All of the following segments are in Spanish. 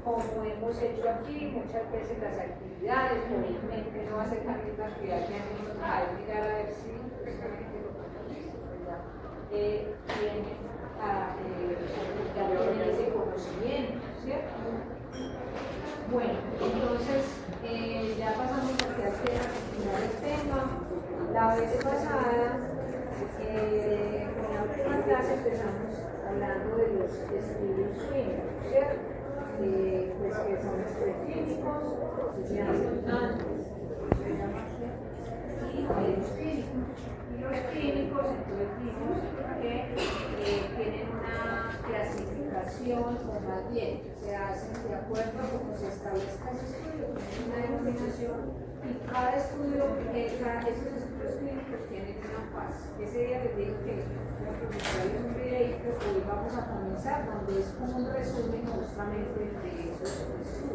como hemos hecho aquí, muchas veces las actividades, obviamente no va a ser la misma actividad que hemos a mirar a ver si precisamente lo que tienen ese conocimiento, ¿cierto? Bueno, entonces ya pasamos a el tema. La vez pasada, con la última clase empezamos hablando de los estudios clínicos, ¿cierto? Pues que son los preclínicos, que se hacen antes, se llama así, y los clínicos. Y los clínicos, entonces vimos que tienen una clasificación, o más bien, se hacen de acuerdo a cómo se establezca ese estudio, tienen una denominación, y cada estudio, esos estudios clínicos tienen una fase. Ese día les digo que voy a presentarles un videito que hoy vamos a comenzar, donde es como un resumen justamente de esos estudios.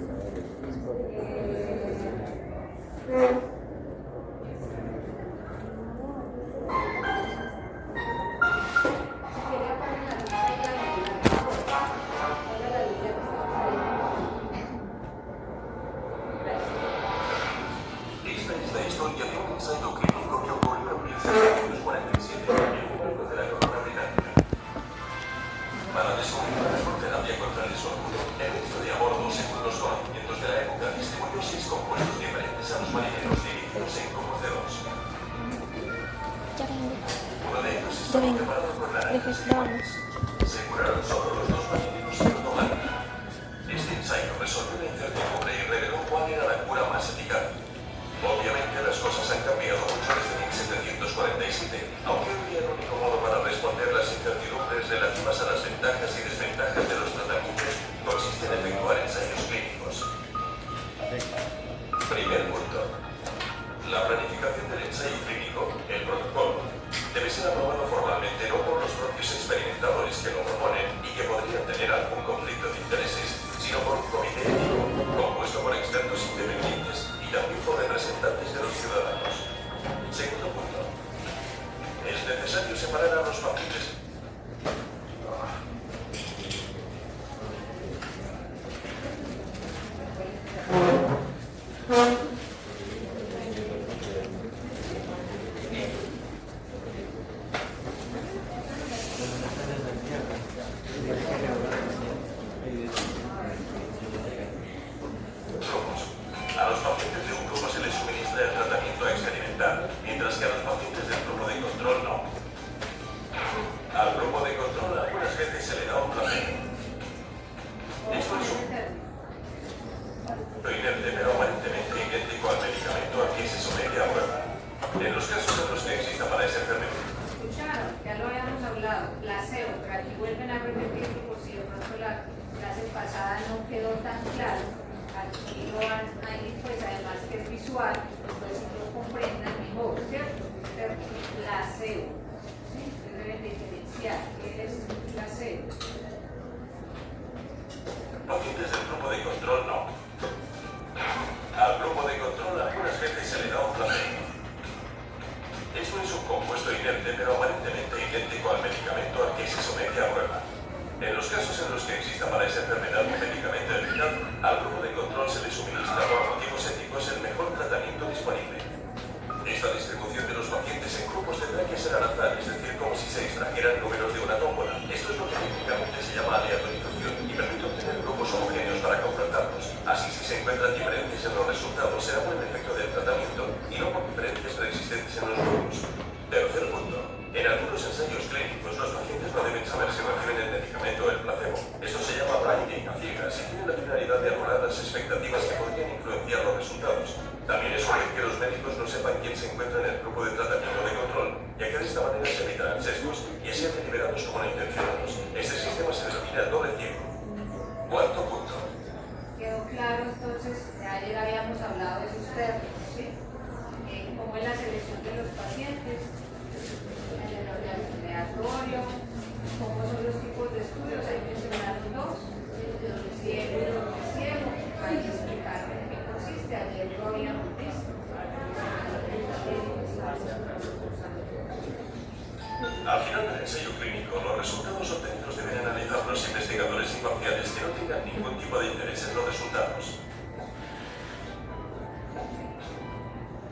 Al final del ensayo clínico, los resultados obtenidos deben analizar los investigadores imparciales que no tengan tengan ningún tipo de interés en los resultados.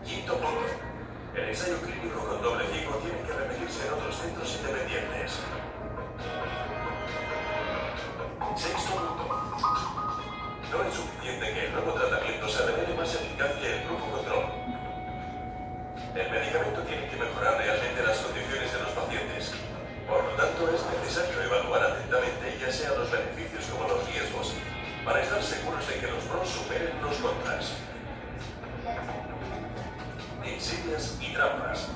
Quinto punto. El ensayo clínico con doble ciego tiene que repetirse en otros centros independientes. Sexto punto. No es suficiente que el nuevo tratamiento se revele más eficaz que el grupo control. El medicamento tiene que mejorar realmente las condiciones de los pacientes. Por lo tanto, es necesario evaluar atentamente ya sea los beneficios como los riesgos, para estar seguros de que los pros superen los contras. Insidias y trampas.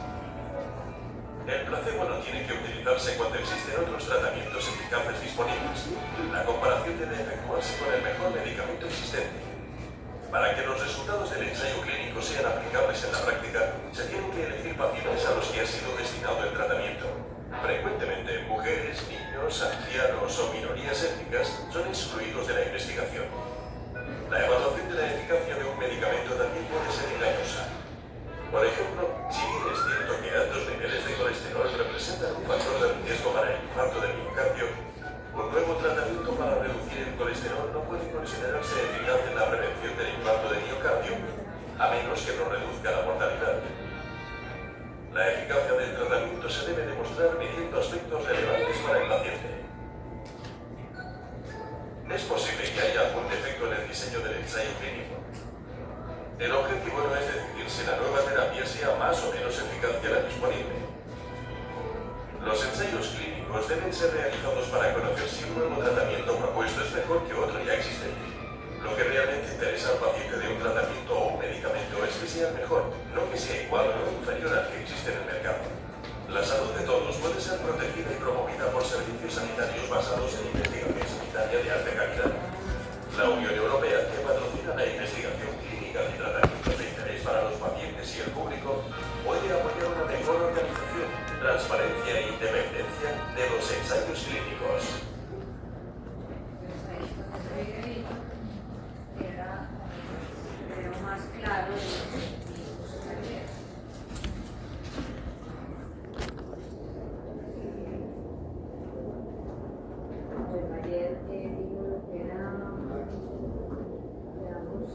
El placebo no tiene que utilizarse cuando existen otros tratamientos eficaces disponibles. La comparación debe efectuarse con el mejor medicamento existente. Para que los resultados del ensayo clínico sean aplicables en la práctica, se tienen que elegir pacientes a los que ha sido destinado el tratamiento. Frecuentemente, mujeres, niños, ancianos o minorías étnicas son excluidos de la investigación. La evaluación de la eficacia de un medicamento también puede ser engañosa. Por ejemplo, si bien es cierto que altos niveles de colesterol representan un factor de riesgo para el infarto del miocardio, un nuevo tratamiento para reducir el colesterol no puede considerarse eficaz en la prevención del infarto del miocardio, a menos que no reduzca la mortalidad. La eficacia del tratamiento se debe demostrar midiendo aspectos relevantes para el paciente. Es posible que haya algún defecto en el diseño del ensayo clínico. El objetivo no es decidir si la nueva terapia sea más o menos eficaz que la disponible. Los ensayos clínicos deben ser realizados para conocer si un nuevo tratamiento propuesto es mejor que otro ya existente. Lo que realmente interesa al paciente de un tratamiento o un medicamento es que sea mejor, no que sea igual o inferior al que existe en el mercado. La salud de todos puede ser protegida y promovida por servicios sanitarios basados en investigación sanitaria de alta calidad. La Unión Europea, que patrocina la investigación clínica de tratamientos de interés para los pacientes y el público, puede apoyar una mejor organización, transparencia e independencia de los ensayos clínicos. Era más claro bueno, ayer digo lo que era, veamos,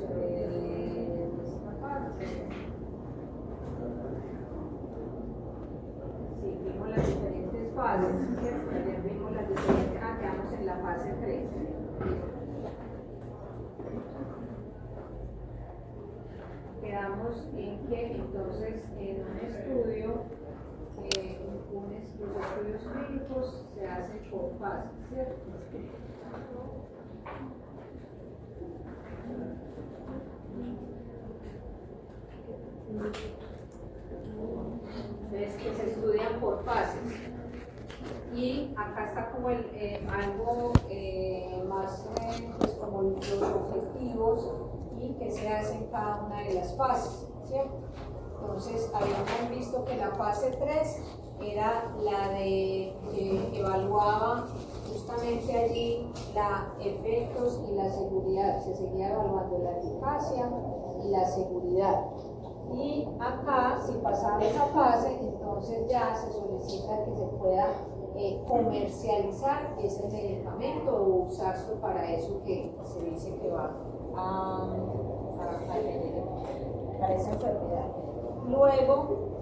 esta parte. Sí, vimos las diferentes fases, ¿cierto? Ayer vimos las diferentes, quedamos en la fase 3. Quedamos en que entonces en un estudio, los estudios clínicos se hacen por fases, ¿cierto? Entonces, que se estudian por fases. Y acá está como algo más, pues como los objetivos y que se hace en cada una de las fases, ¿cierto? Entonces, habíamos visto que la fase 3 era la de que evaluaba justamente allí los efectos y la seguridad. Se seguía evaluando la eficacia y la seguridad. Y acá, si pasaba esa fase, entonces ya se solicita que se pueda comercializar ese medicamento o usarlo para eso que se dice que va para esa enfermedad. Luego,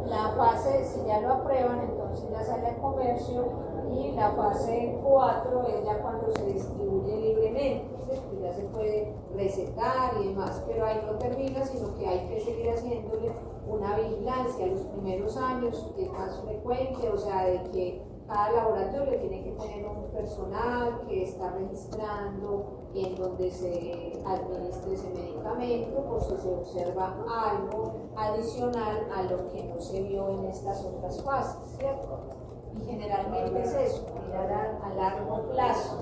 la fase, si ya lo aprueban, entonces ya sale al comercio, y la fase 4 es ya cuando se distribuye libremente, ¿sí? Y ya se puede recetar y demás, pero ahí no termina, sino que hay que seguir haciéndole una vigilancia los primeros años, que es más frecuente, o sea, de que cada laboratorio tiene que tener un personal que está registrando en donde se administre ese medicamento, por si se observa algo adicional a lo que no se vio en estas otras fases, ¿cierto? Y generalmente es eso, mirar a largo plazo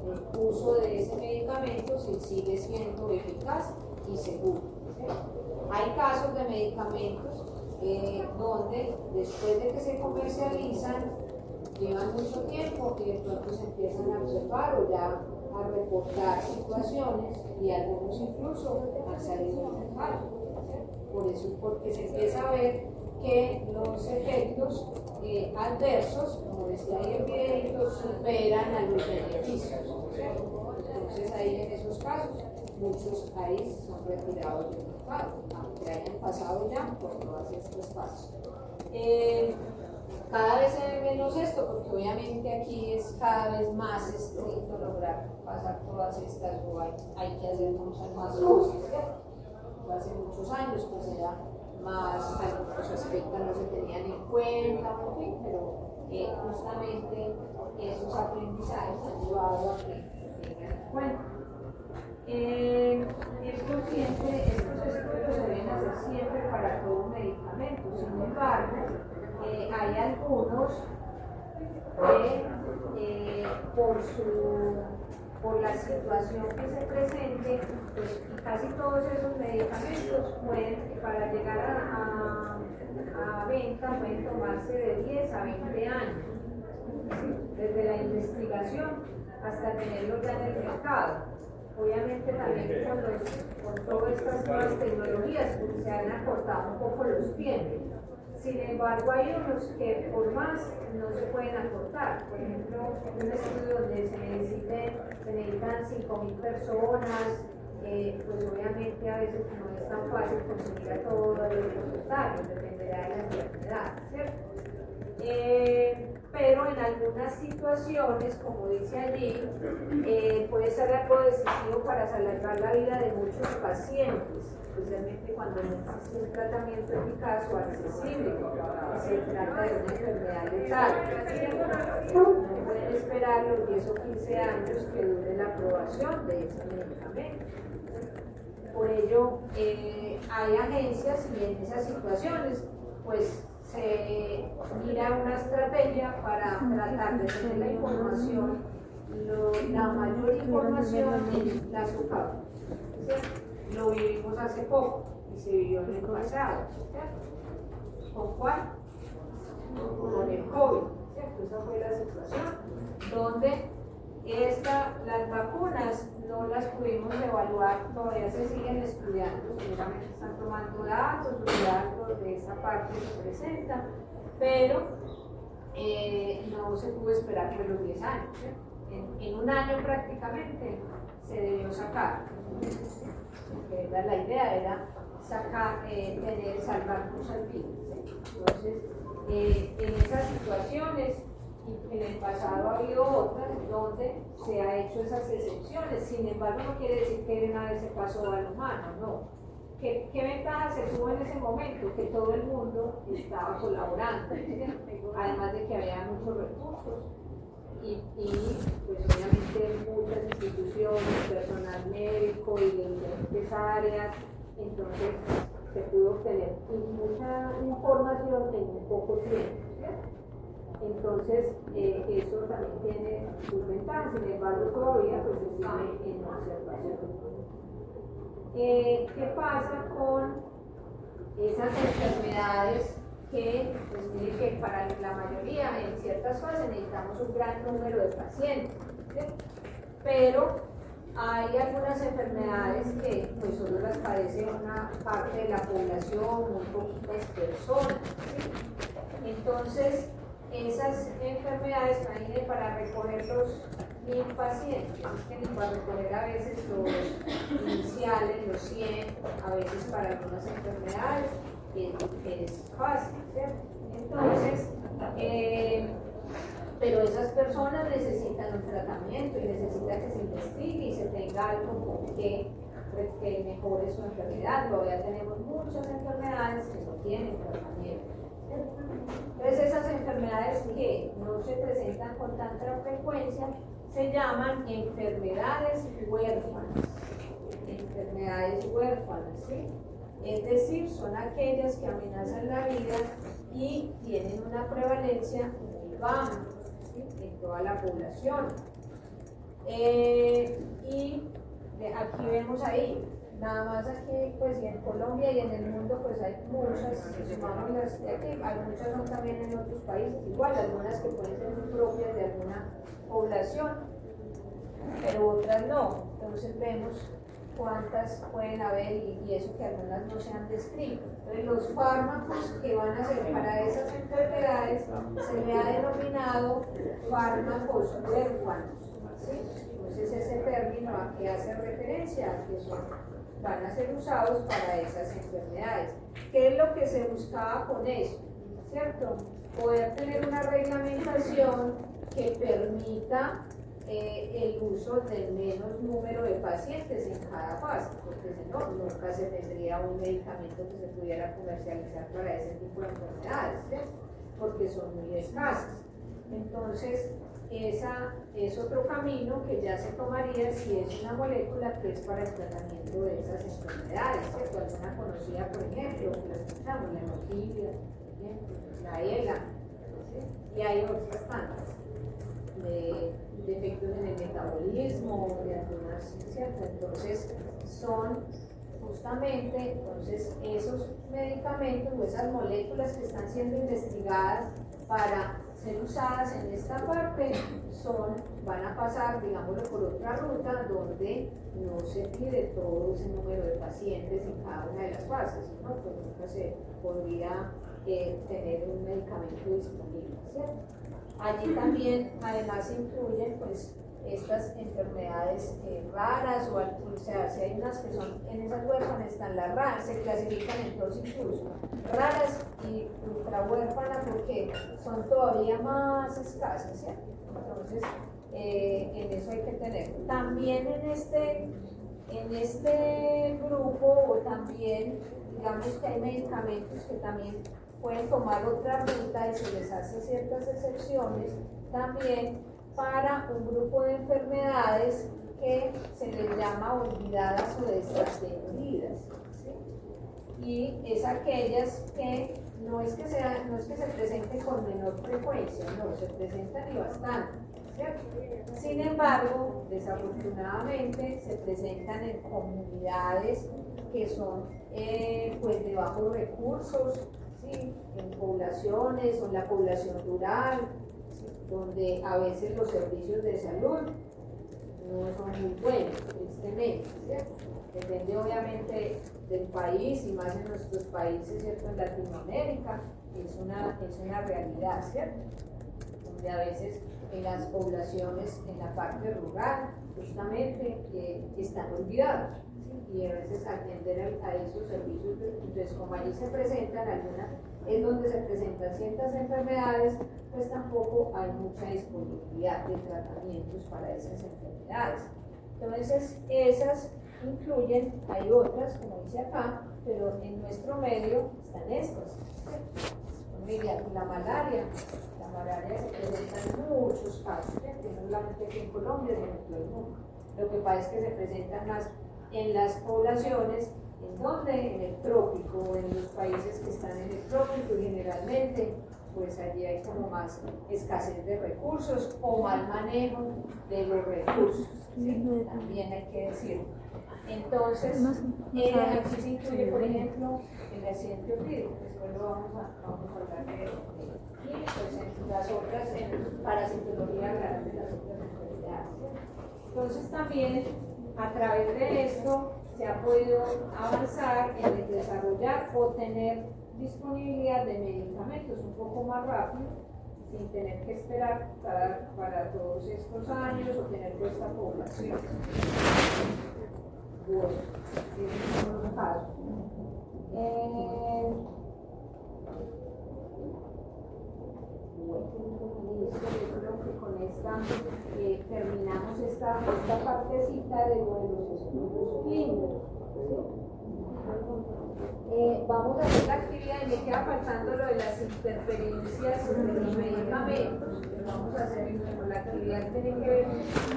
el uso de ese medicamento si sigue siendo eficaz y seguro, ¿cierto? Hay casos de medicamentos donde después de que se comercializan llevan mucho tiempo y de pronto se empiezan a observar o ya a reportar situaciones y algunos incluso han salido del mercado. Por eso, porque se empieza a ver que los efectos adversos, como decía ahí el videito, superan a los beneficios, ¿cierto? Entonces ahí en esos casos muchos ahí son retirados del mercado, aunque hayan pasado ya por todas estas fases. Cada vez se ve menos esto, porque obviamente aquí es cada vez más estricto lograr pasar todas estas, o hay que hacer muchas más cosas, ¿cierto? Hace muchos años pues era más, algunos aspectos no se tenían en cuenta, en fin, pero justamente esos aprendizajes han llevado a que se tengan en cuenta. Estos estudios se deben hacer siempre para todo medicamento, sin embargo, hay algunos que por la situación que se presente, pues casi todos esos medicamentos pueden, para llegar a venta, pueden tomarse de 10 a 20 años, desde la investigación hasta tenerlo ya en el mercado. Obviamente también con todas estas nuevas tecnologías pues, se han acortado un poco los tiempos. Sin embargo, hay unos que por más no se pueden acortar. Por ejemplo, un estudio donde se necesitan 5.000 personas, pues obviamente a veces no es tan fácil conseguir a todos los resultados, dependerá de la enfermedad, ¿cierto? Pero en algunas situaciones, como dice allí, puede ser algo decisivo para salvar la vida de muchos pacientes, especialmente cuando no existe un tratamiento eficaz o accesible, se trata de una enfermedad letal. No pueden esperar los 10 o 15 años que dure la aprobación de ese medicamento. Por ello, hay agencias y en esas situaciones, pues se mira una estrategia para tratar de tener la información, la mayor información en la SUCAP. Lo vivimos hace poco y se vivió en el pasado, ¿cierto? ¿Con cuál? Con el COVID, ¿cierto? Esa fue la situación donde las vacunas no las pudimos evaluar, todavía se siguen estudiando, seguramente están tomando datos, los datos de esa parte se presentan, pero no se pudo esperar por los 10 años. En un año prácticamente se debió sacar, porque la idea era salvar muchas vidas. Entonces, en esas situaciones, y en el pasado ha habido otras donde se ha hecho esas excepciones, sin embargo no quiere decir que de una vez se pasó al humano, no. ¿Qué ventaja se tuvo en ese momento? Que todo el mundo estaba colaborando, además de que había muchos recursos y pues obviamente muchas instituciones, personal médico y de diferentes áreas, entonces se pudo obtener mucha información en un poco tiempo, ¿cierto? Entonces, eso también tiene sus ventajas, sin embargo, todavía pues, se sigue en observación. ¿Qué pasa con esas enfermedades que, pues, mire que para la mayoría, en ciertas fases, necesitamos un gran número de pacientes, ¿sí? Pero hay algunas enfermedades que pues, solo las padece una parte de la población, muy poquitas personas, ¿sí? Entonces, esas enfermedades imagínense para recoger los 1.000 pacientes, es que ni para recoger a veces los iniciales, los 100, a veces para algunas enfermedades es fácil, ¿cierto? Entonces, pero esas personas necesitan un tratamiento y necesitan que se investigue y se tenga algo que mejore su enfermedad. Todavía tenemos muchas enfermedades que no tienen tratamiento. Entonces esas enfermedades que no se presentan con tanta frecuencia se llaman enfermedades huérfanas. Enfermedades huérfanas, ¿sí? Es decir, son aquellas que amenazan la vida y tienen una prevalencia muy baja, ¿sí? En toda la población. Y aquí vemos ahí. Nada más aquí, pues y en Colombia y en el mundo, pues hay muchas, si sumamos las de aquí, hay muchas son también en otros países, igual, algunas que pueden ser muy propias de alguna población, pero otras no. Entonces vemos cuántas pueden haber y eso que algunas no se han descrito. Entonces los fármacos que van a ser para esas enfermedades se le ha denominado fármacos huérfanos, ¿sí? Entonces ese término a que hace referencia a que van a ser usados para esas enfermedades. ¿Qué es lo que se buscaba con eso? ¿Cierto? Poder tener una reglamentación que permita el uso del menos número de pacientes en cada fase, porque si no, nunca se tendría un medicamento que se pudiera comercializar para ese tipo de enfermedades, ¿cierto? Porque son muy escasas. Entonces, es otro camino que ya se tomaría si es una molécula que es para el tratamiento de esas enfermedades, ¿cierto? Alguna conocida, por ejemplo, que la escuchamos, la hemofília, la ELA, ¿sí? Y hay otras tantas de efectos en el metabolismo, de algunas, ¿cierto? Entonces, son justamente esos medicamentos o esas moléculas que están siendo investigadas para ser usadas en esta parte van a pasar, digámoslo, por otra ruta donde no se pide todo ese número de pacientes en cada una de las fases, ¿no? Pues nunca se podría tener un medicamento disponible, ¿cierto? Allí también, además, incluyen pues estas enfermedades raras, o sea, si hay unas que son, en esas huérfanas están las raras, se clasifican en dos incluso, raras y ultra huérfanas porque son todavía más escasas, ¿cierto? Entonces, en eso hay que tener. También en este grupo, o también, digamos que hay medicamentos que también pueden tomar otra ruta y se les hace ciertas excepciones también para un grupo de enfermedades que se les llama olvidadas o desatendidas, ¿sí? Y es aquellas que no es que se presenten con menor frecuencia, no, se presentan y bastante, ¿cierto? Sin embargo, desafortunadamente se presentan en comunidades que son pues de bajos recursos, ¿sí? En poblaciones o en la población rural, ¿sí? Donde a veces los servicios de salud no son muy buenos, tristemente, ¿cierto? Depende obviamente del país y más en nuestros países, ¿cierto? En Latinoamérica es una realidad, ¿cierto? Donde a veces en las poblaciones, en la parte rural, justamente están olvidados, ¿sí? Y a veces atender a esos servicios, entonces como allí se presentan algunas, es donde se presentan ciertas enfermedades, pues tampoco hay mucha disponibilidad de tratamientos para esas enfermedades. Entonces esas incluyen, hay otras, como dice acá, pero en nuestro medio están estas, ¿sí? La malaria se presenta en muchos casos, ¿sí? No solamente aquí en Colombia, sino en todo el mundo. Lo que pasa es que se presentan más en las poblaciones, ¿en donde? En el trópico, en los países que están en el trópico, y generalmente, pues allí hay como más escasez de recursos o mal manejo de los recursos, ¿sí? También hay que decirlo. Entonces, aquí se incluye, por ejemplo, el accidente orfídico, después lo vamos a hablar de eso. Y pues en las otras, en parasitología grave de las otras enfermedades. Entonces también, a través de esto, se ha podido avanzar en el desarrollar o tener disponibilidad de medicamentos un poco más rápido, sin tener que esperar para todos estos años o tener toda esta población. Bueno, ese es un caso. Listo, yo creo que con esta terminamos esta partecita de los estudios clínicos, ¿sí? Vamos a hacer la actividad y me queda faltando lo de las interferencias de los medicamentos. Vamos a hacer la actividad que tiene que ver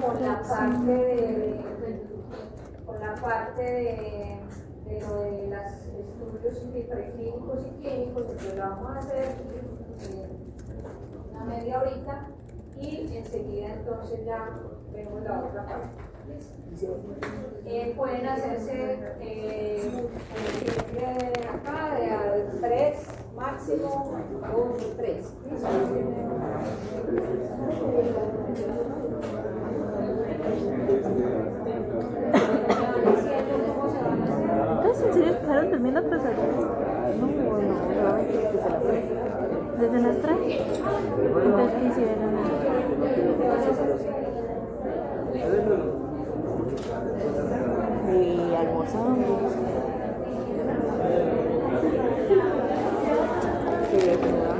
con la parte de lo de los estudios preclínicos y clínicos, entonces lo vamos a hacer una media horita y enseguida entonces ya vemos la otra parte. Pueden hacerse acá de a 3, máximo 2 o 3. minutos allá. No, solamente que se la presta. ¿Desde las 3? Entonces, ¿qué hicieron? Y almorzamos. Quería jugar.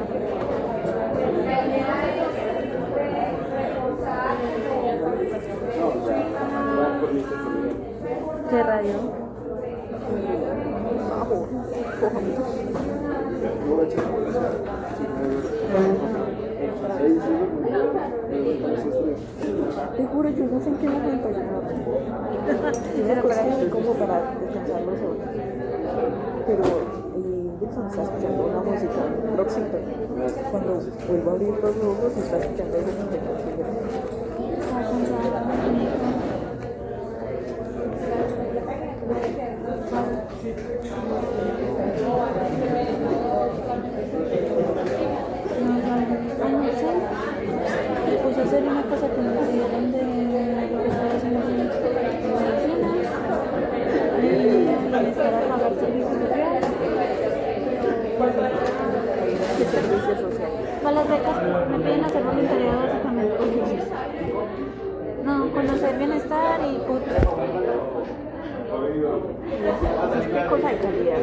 ¿Qué radio? Bajo. Te juro, yo no sé en qué momento yo me acosté como para descansar los ojos. Pero Wilson está escuchando una música próxima. Cuando vuelvo a abrir los ojos, está escuchando esa música. Está cansada. Me puse a hacer una cosa que me pidieron de lo que estaba haciendo en medicina y bienestar a pagar servicio social. ¿Qué servicio social? Para las becas me piden hacer voluntariado básicamente con cursos. No, conocer bienestar y puto. ¿Qué cosa hay calidad?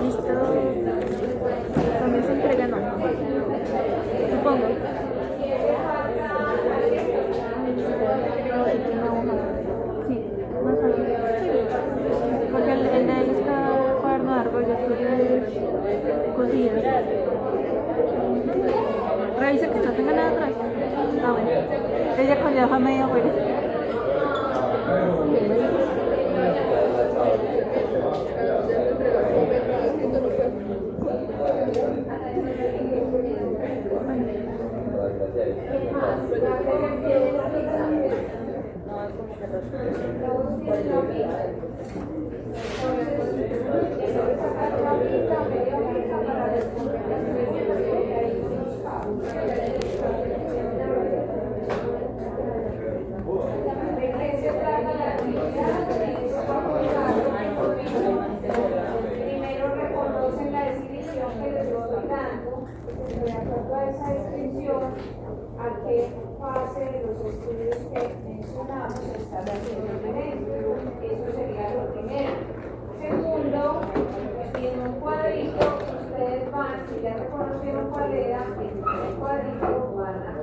Listo. También se entrega, no. Supongo. Sí, más fácil. Porque el de él está cuaderno de árbol, yo escribí cosillas. Revisa que no tenga nada atrás. Ah, bueno. Ella con la hoja media afuera. Primero reconocen la definición que les estoy dando, de acuerdo a esa descripción, a qué fase de los estudios que mencionamos están haciendo referencia. Eso sería lo primero. Segundo, en un cuadrito ustedes van, si ya reconocieron cuál era, en el cuadrito van a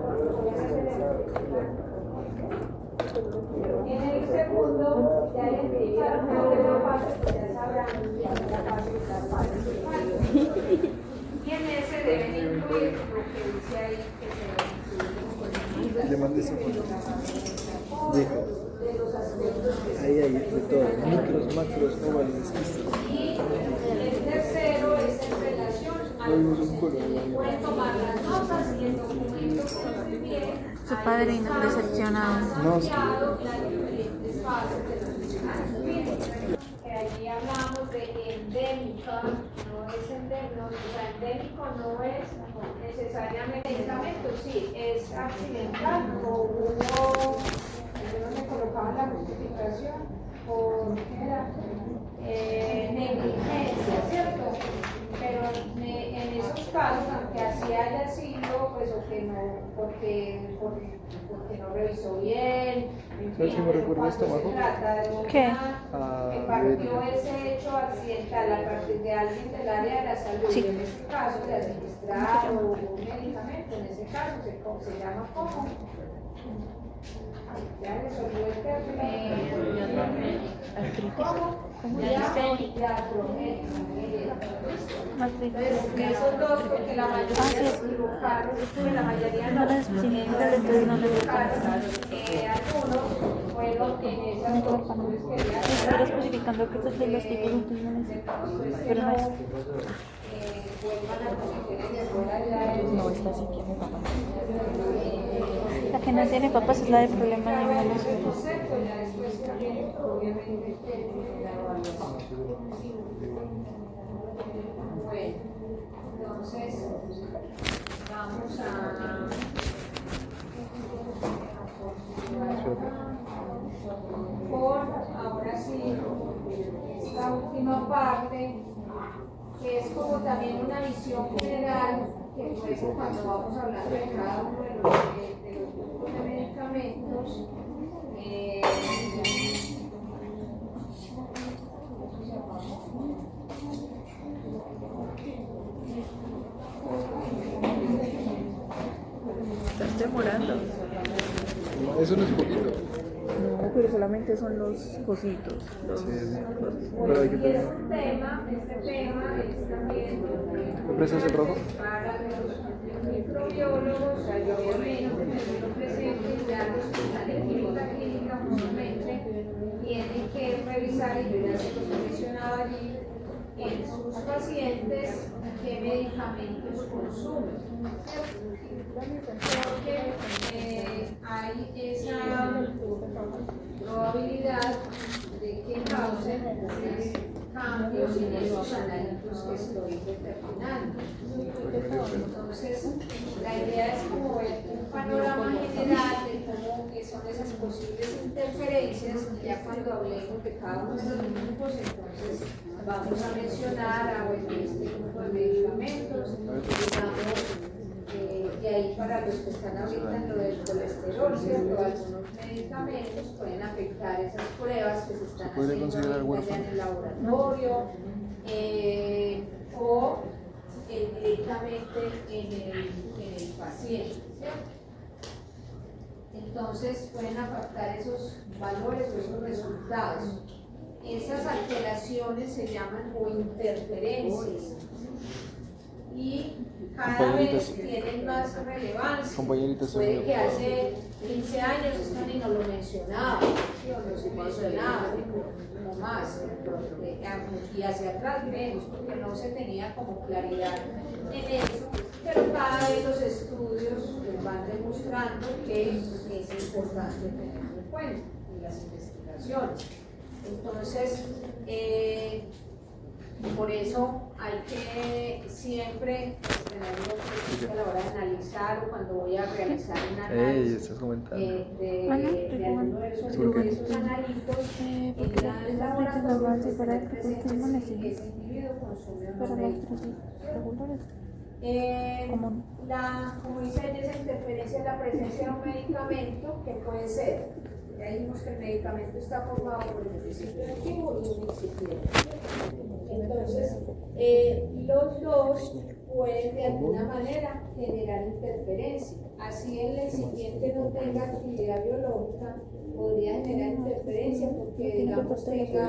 en el segundo, ya identificaron la primera fase, pues ya sabrán que hay una fase y la fase. Y en ese deben incluir lo que dice ahí que se debe incluir. Le mandé esa foto. De los aspectos que ahí hay de todo, micros, macros, ovales, quistes. Y el tercero es en relación a los pueden tomar las notas y el documento que nos bien. Su padrino decepcionado. No, sí. Las diferentes fases de los allí hablamos de endémica, no es endémico, o sea, endémico no es necesariamente medicamento, sí, es accidental o hubo, yo no me colocaba la justificación por negligencia, ¿cierto? Pero en esos casos, aunque así haya sido, pues o que no, porque no revisó bien, ¿Sabes qué me recuerda esto, Majo? ¿Qué? Que partió ese hecho accidental a partir de alguien del área de la salud, Sí. y en este caso de administrar o un medicamento, en ese caso se llama como. Ya resolvió el término. ¿Cómo? Entonces, esos dos, porque la mayoría se equivocaron, la mayoría No las especifican, entonces no les gusta. algunos fueron en esas No todo para solicitudes nada. quería Estoy aclarar especificando que estos son los tipos funcionales, pero no es. vuelvan a cometer el error allá No, esta sí tiene papá. La que no tiene papas es la de problemas de inmunización. concepto, ya después también, obviamente, la evaluación. Bueno, entonces vamos a por ahora sí esta última parte, que es como también una visión general, que luego cuando vamos hablando de cada uno de los grupos de medicamentos, Están demorando. No, eso no es poquito. No, pero solamente son los cositos. Los... Sí, pero hay que y es tener. un tema, este tema es también ¿Me prestas el rojo? para los microbiólogos, obviamente, tenerlo presente, ya los que están en química clínica, justamente, tienen que revisar, y yo ya se los he mencionado allí, en sus pacientes qué medicamentos consumen, ¿cierto? Porque hay esa probabilidad de que causen cambios en esos analitos que estoy determinando. Entonces, la idea es como ver un panorama general de cómo son esas posibles interferencias, y ya cuando hablemos de cada uno de los grupos, entonces vamos a mencionar este grupo de medicamentos, digamos, y ahí para los que están ahorita en lo del colesterol, ¿cierto? Algunos medicamentos pueden afectar esas pruebas que se están podría haciendo considerar ahorita ya en el laboratorio, o directamente en el paciente, ¿cierto? Entonces pueden afectar esos valores o esos resultados. Esas alteraciones se llaman o interferencias, y cada vez tienen más relevancia. Compañeritas, Puede que hace 15 años esto ni nos lo mencionaba, ¿sí? O no se mencionaba, no más, y hacia atrás menos, porque no se tenía como claridad en eso, pero cada vez los estudios les van demostrando que es importante tenerlo en cuenta en las investigaciones. Entonces, por eso hay que siempre tenerlo presente a la hora de analizar, o cuando voy a realizar un análisis estás comentando. de alguno de esos analitos, en la laboratorio pues, tener presente si ese individuo consume Pero unos los medicamentos. regulares. Como dice ella, esa interferencia es la presencia de un medicamento que puede ser, ya dijimos que el medicamento está formado por un principio activo y un excipiente. Entonces, los dos pueden de alguna manera generar interferencia. Así el excipiente no tenga actividad biológica, podría generar interferencia porque, digamos, tenga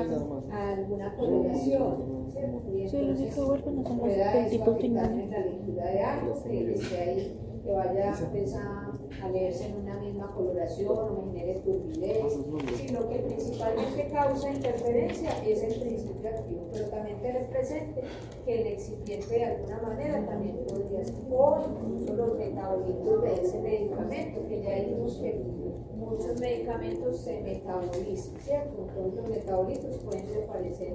alguna coloración, ¿cierto? Y entonces pueda eso afectarme en la lectura de algo que esté ahí, que vaya a leerse en una misma coloración o me genere turbidez, sino que principalmente causa interferencia es el principio activo, pero también tener presente que el excipiente de alguna manera también podría ser, o incluso los metabolitos de ese medicamento, que ya dijimos que muchos medicamentos se metabolizan, ¿cierto? Entonces los metabolitos pueden desaparecer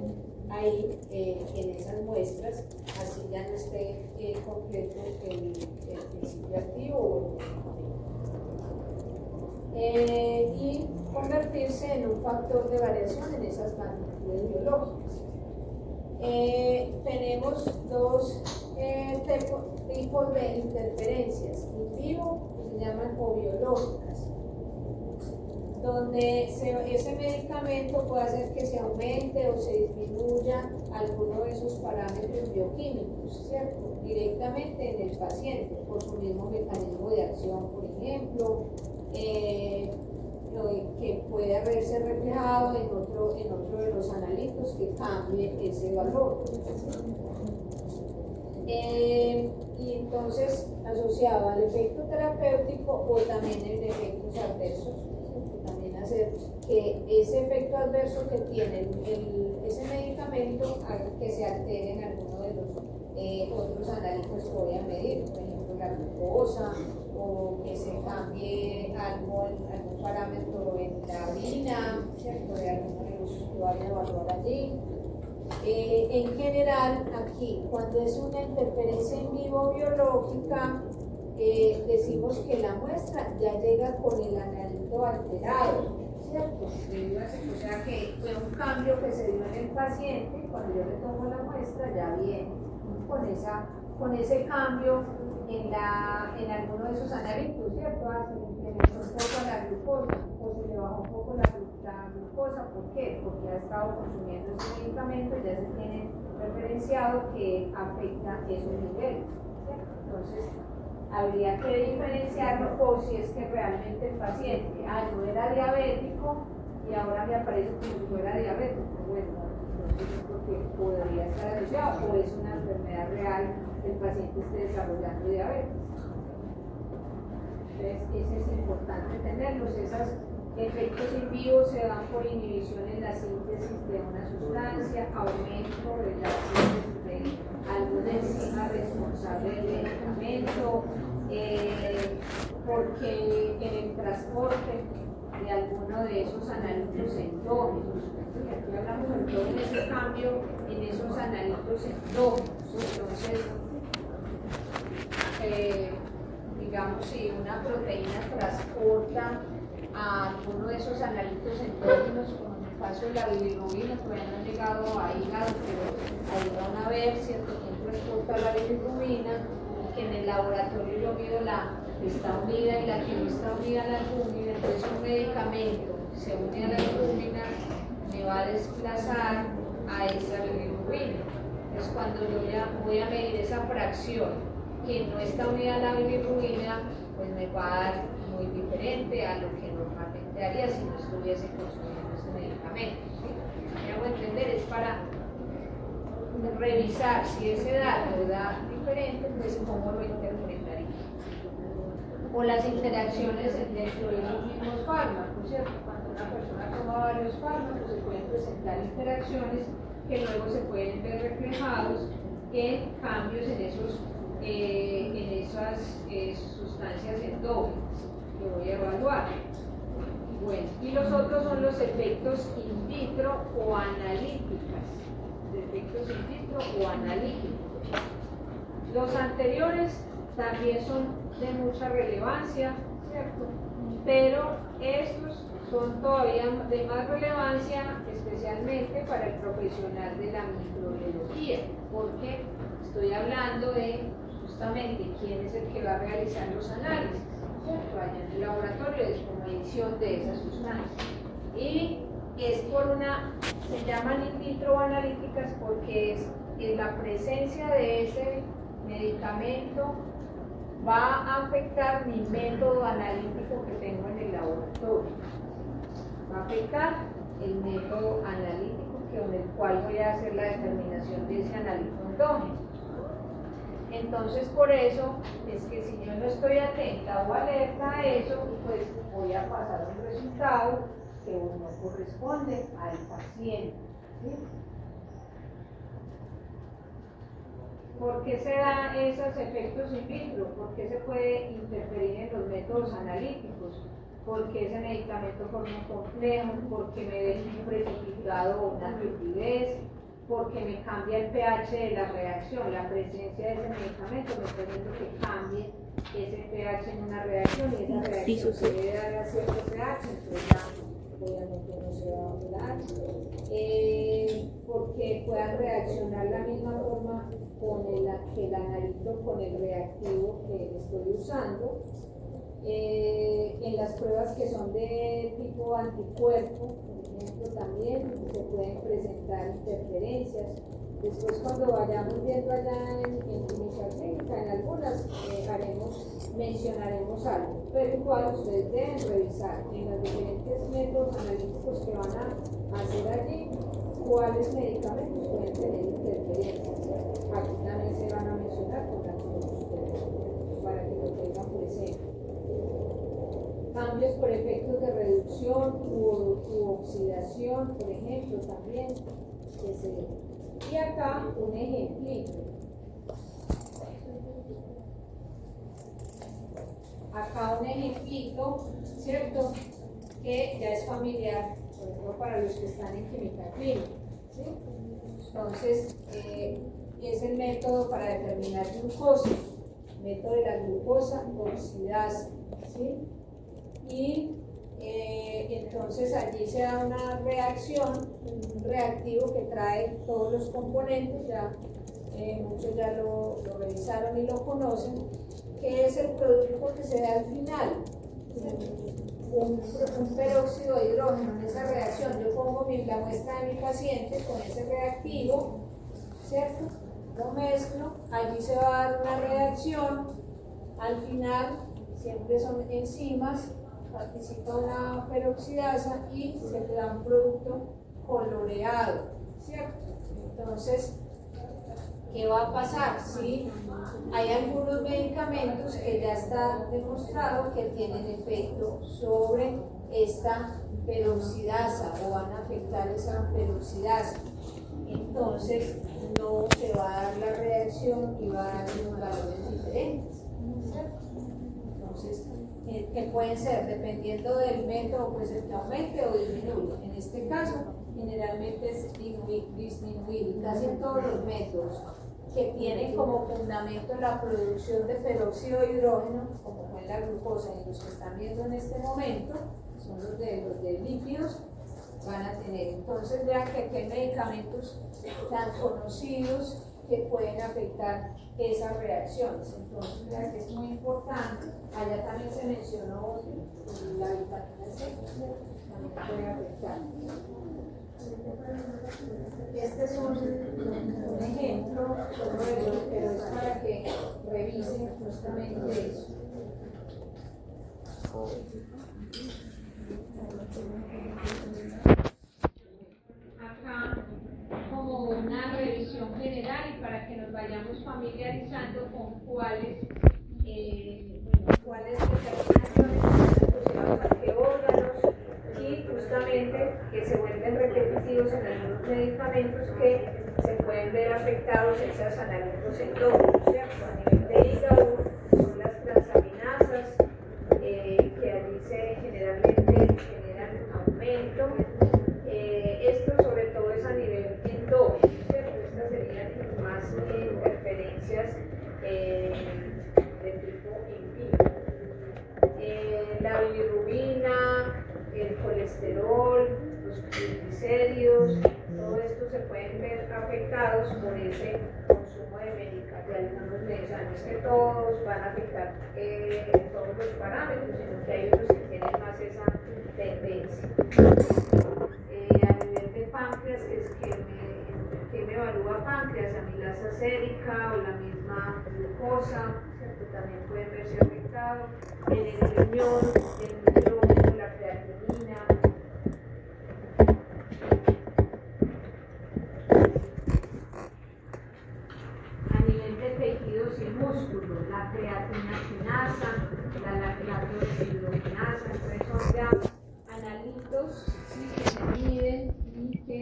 ahí en esas muestras, así ya no esté completo el principio activo o el medicamento. Y convertirse en un factor de variación en esas magnitudes biológicas. Tenemos dos tipos de interferencias, in vivo, que se llaman o biológicas, donde ese medicamento puede hacer que se aumente o se disminuya alguno de esos parámetros bioquímicos, ¿cierto? Directamente en el paciente, por su mismo mecanismo de acción, por ejemplo, que puede haberse reflejado en otro de los analitos que cambie ese valor. Y entonces, asociado al efecto terapéutico o también en efectos adversos, que también hacer que ese efecto adverso que tiene ese medicamento haga que se alteren algunos de los otros analíticos que voy a medir, por ejemplo la glucosa, o que se cambie algún parámetro en la orina, ¿cierto? De alguno de los que vayan a evaluar allí. En general, aquí, cuando es una interferencia in vivo biológica, decimos que la muestra ya llega con el analito alterado, ¿cierto? O sea que fue un cambio que se dio en el paciente, cuando yo le tomo la muestra ya viene con ese cambio en alguno de esos analíticos, ¿cierto? Se le incrementó un poco la glucosa o se le bajó un poco la glucosa. ¿Por qué? Porque ha estado consumiendo ese medicamento y ya se tiene referenciado que afecta esos niveles, ¿cierto? Entonces, habría que diferenciarlo, o si es que realmente el paciente no era diabético y ahora me aparece como si fuera diabético. Bueno, entonces es porque podría estar asociado o es una enfermedad real que el paciente esté desarrollando diabetes. Entonces, eso es importante tenerlos. Esos efectos in vivo se dan por inhibición en la síntesis de una sustancia, aumento de la síntesis de alguna enzima responsable del medicamento, porque en el transporte de alguno de esos analíticos endógenos, aquí hablamos entonces de ese cambio en esos analíticos endógenos. Entonces, digamos, si una proteína transporta a alguno de esos analíticos endógenos, como en el caso de la bilirrubina, todavía no han llegado a hígado, pero ahí van a ver, ¿cierto?, quién transporta la bilirrubina, y que en el laboratorio yo mido la que está unida y la que no está unida a la albúmina. Entonces un medicamento que se une a la albúmina me va a desplazar a esa bilirrubina. Entonces cuando yo ya voy a medir esa fracción que no está unida a la bilirrubina, pues me va a dar muy diferente a lo que normalmente haría si no estuviese consumiendo ese medicamento, ¿sí? Me hago entender, es para revisar si ese dato da diferente, pues cómo lo interpretaría. O las interacciones dentro de los mismos fármacos, ¿cierto? Cuando una persona toma varios fármacos se pueden presentar interacciones que luego se pueden ver reflejados en cambios en esas sustancias endógenas que voy a evaluar. Bueno, y los otros son los efectos in vitro o analíticas. Efectos in vitro o analíticos. Los anteriores también son de mucha relevancia, ¿cierto? Pero estos son todavía de más relevancia, especialmente para el profesional de la microbiología, porque estoy hablando de justamente quién es el que va a realizar los análisis, ¿cierto? Allá en el laboratorio es como medición de esas sustancias. Y es se llaman in vitro analíticas porque es la presencia de ese medicamento va a afectar mi método analítico que tengo en el laboratorio. Va a afectar el método analítico con el cual voy a hacer la determinación de ese analítico endógeno. Entonces, por eso es que si yo no estoy atenta o alerta a eso, pues voy a pasar un resultado que no corresponde al paciente, ¿sí? ¿Por qué se dan esos efectos in vitro? ¿Por qué se puede interferir en los métodos analíticos? ¿Por qué ese medicamento forma un complejo? ¿Por qué me deja un precipitado o una rigidez? Porque me cambia el pH de la reacción. La presencia de ese medicamento me está haciendo que cambie ese pH en una reacción y esa reacción se debe dar a cierto pH, entonces ya obviamente no se va a dar. Porque puedan reaccionar de la misma forma con el analito con el reactivo que estoy usando. En las pruebas que son de tipo anticuerpo, por ejemplo, también se pueden presentar interferencias. Después, cuando vayamos viendo allá en química clínica, en algunas mencionaremos algo, pero igual ustedes deben revisar en los diferentes métodos analíticos que van a hacer allí cuáles medicamentos pueden tener interferencias. Aquí también se van a mencionar con algunos de ustedes para que lo tengan presente. Cambios Entonces, por efectos de reducción u oxidación, por ejemplo, también. Y acá un ejemplito. Acá un ejemplito, ¿cierto? Que ya es familiar, por ejemplo, para los que están en química clínica, ¿sí? Entonces, es el método para determinar glucosa, método de la glucosa oxidasa, ¿sí? Y entonces allí se da una reacción, un reactivo que trae todos los componentes, ya muchos ya lo revisaron y lo conocen, que es el producto que se da al final, un peróxido de hidrógeno en esa reacción. Yo pongo la muestra de mi paciente con ese reactivo, ¿cierto? Lo mezclo, allí se va a dar una reacción, al final siempre son enzimas, participa una peroxidasa y se da un producto coloreado, ¿cierto? Entonces, ¿qué va a pasar? ¿Sí? Hay algunos medicamentos que ya está demostrado que tienen efecto sobre esta peroxidasa o van a afectar esa peroxidasa. Entonces, no se va a dar la reacción y va a dar unos valores diferentes, ¿cierto? Entonces, que pueden ser, dependiendo del método, puede ser que aumente o disminuya. En este caso, generalmente es disminuir, casi en todos los métodos que tienen como fundamento la producción de peróxido de hidrógeno, como fue la glucosa y los que están viendo en este momento, son los de lípidos, van a tener. Entonces vean que aquí hay medicamentos tan conocidos que pueden afectar esas reacciones. Entonces vean que es muy importante. Allá también se mencionó la vitamina C, también puede afectar. Este es un ejemplo, pero es para que revisen justamente eso. Acá, como una revisión general y para que nos vayamos familiarizando con cuáles determinaciones están asociadas a qué órganos y justamente que se vuelven repetitivos en algunos medicamentos que se pueden ver afectados esos analíticos endógenos, ¿cierto? A nivel de hígado son las transaminasas que allí generalmente generan aumento. Esto sobre todo es a nivel endógeno, ¿cierto? Estas serían más interferencias de tipo in vivo. La bilirrubina, el colesterol, los triglicéridos, todo esto se pueden ver afectados por ese consumo de algunos medicamentos, que todos van a afectar todos los parámetros, sino que hay otros que tienen más esa tendencia. A nivel de páncreas, que me evalúa páncreas, amilasa sérica o la misma glucosa, ¿cierto? También pueden verse afectados. En el riñón, el nitrógeno, la creatinina. A nivel de tejidos y músculos, la creatina quinasa, la lactobacillus, entonces son ya analitos, ¿sí?, que se miden y que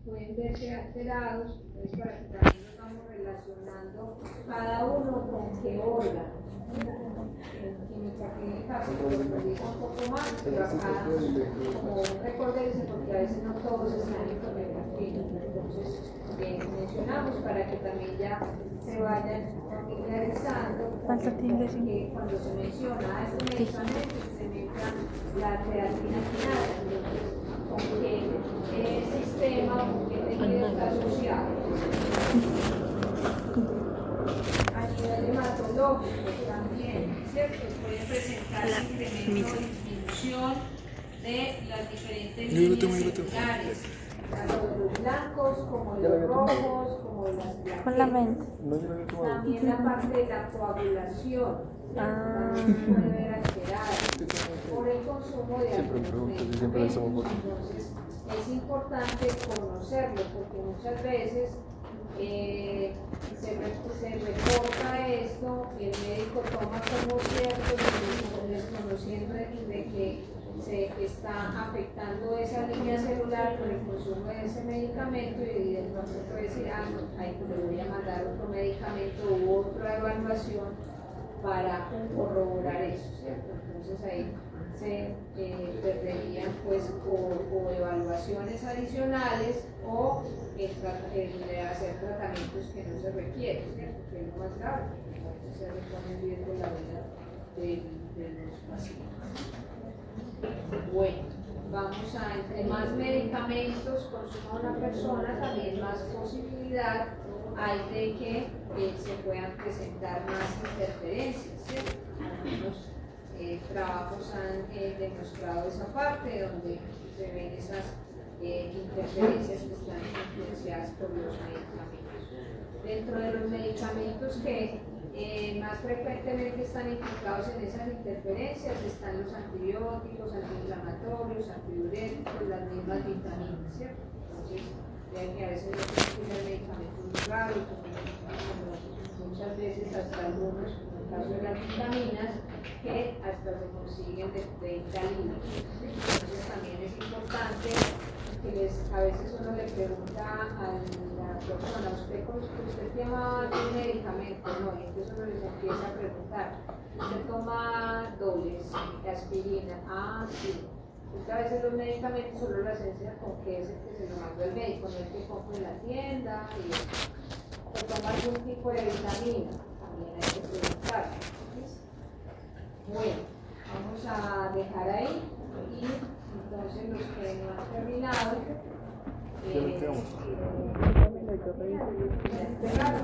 pueden verse alterados. Entonces, para que también nos vamos relacionando cada uno con qué órgano. En química clínica se profundiza un poco más, pero acá como recordarse, porque a veces no todos están en química clínica. Entonces, mencionamos para que también ya se vayan familiarizando que cuando se menciona este medicamento se mezcla la creatina quinasa, entonces con qué sistema o qué tejido está asociado. A nivel hematológico también, ¿cierto? Puede presentar incremento o disminución de las diferentes líneas celulares, tanto los blancos como los rojos, como las plaquetas. Con la mente. También la parte de la coagulación también puede ver alterada por el consumo de algunos medicamentos. Entonces es importante conocerlo porque muchas veces se reporta esto, el médico toma como cierto, desconociendo de que se está afectando esa línea celular por el consumo de ese medicamento y de pronto puede decir, no, ahí le voy a mandar otro medicamento u otra evaluación para corroborar eso, ¿cierto? Entonces ahí se perderían pues o evaluaciones adicionales o el hacer tratamientos que no se requieren, ¿cierto? Que es lo más grave, porque se repone en riesgo la vida de los pacientes. Bueno, vamos a, entre más medicamentos consuma una persona, también más posibilidad hay de que se puedan presentar más interferencias, ¿cierto? Algunos trabajos han demostrado esa parte donde se ven esas interferencias que están influenciadas por los medicamentos. Dentro de los medicamentos que más frecuentemente están implicados en esas interferencias están los antibióticos, antiinflamatorios, antidiuréticos, las mismas vitaminas, ¿cierto? Entonces, vean que a veces no tienen que ser medicamentos muy raros, como muchas veces hasta algunos, en el caso de las vitaminas, que hasta se consiguen de 30 libras. Entonces también es importante que a veces uno le pregunta a la persona, ¿usted toma algún medicamento? No, y entonces uno les empieza a preguntar, ¿usted toma dobles, aspirina? Ah, sí. Porque a veces los medicamentos solo la esencia con que es el que se lo mandó el médico, no el que compra en la tienda, o toma algún tipo de vitamina, también hay que preguntar. Bueno, vamos a dejar ahí y entonces los que no han terminado Yo reviso. ya esperaron,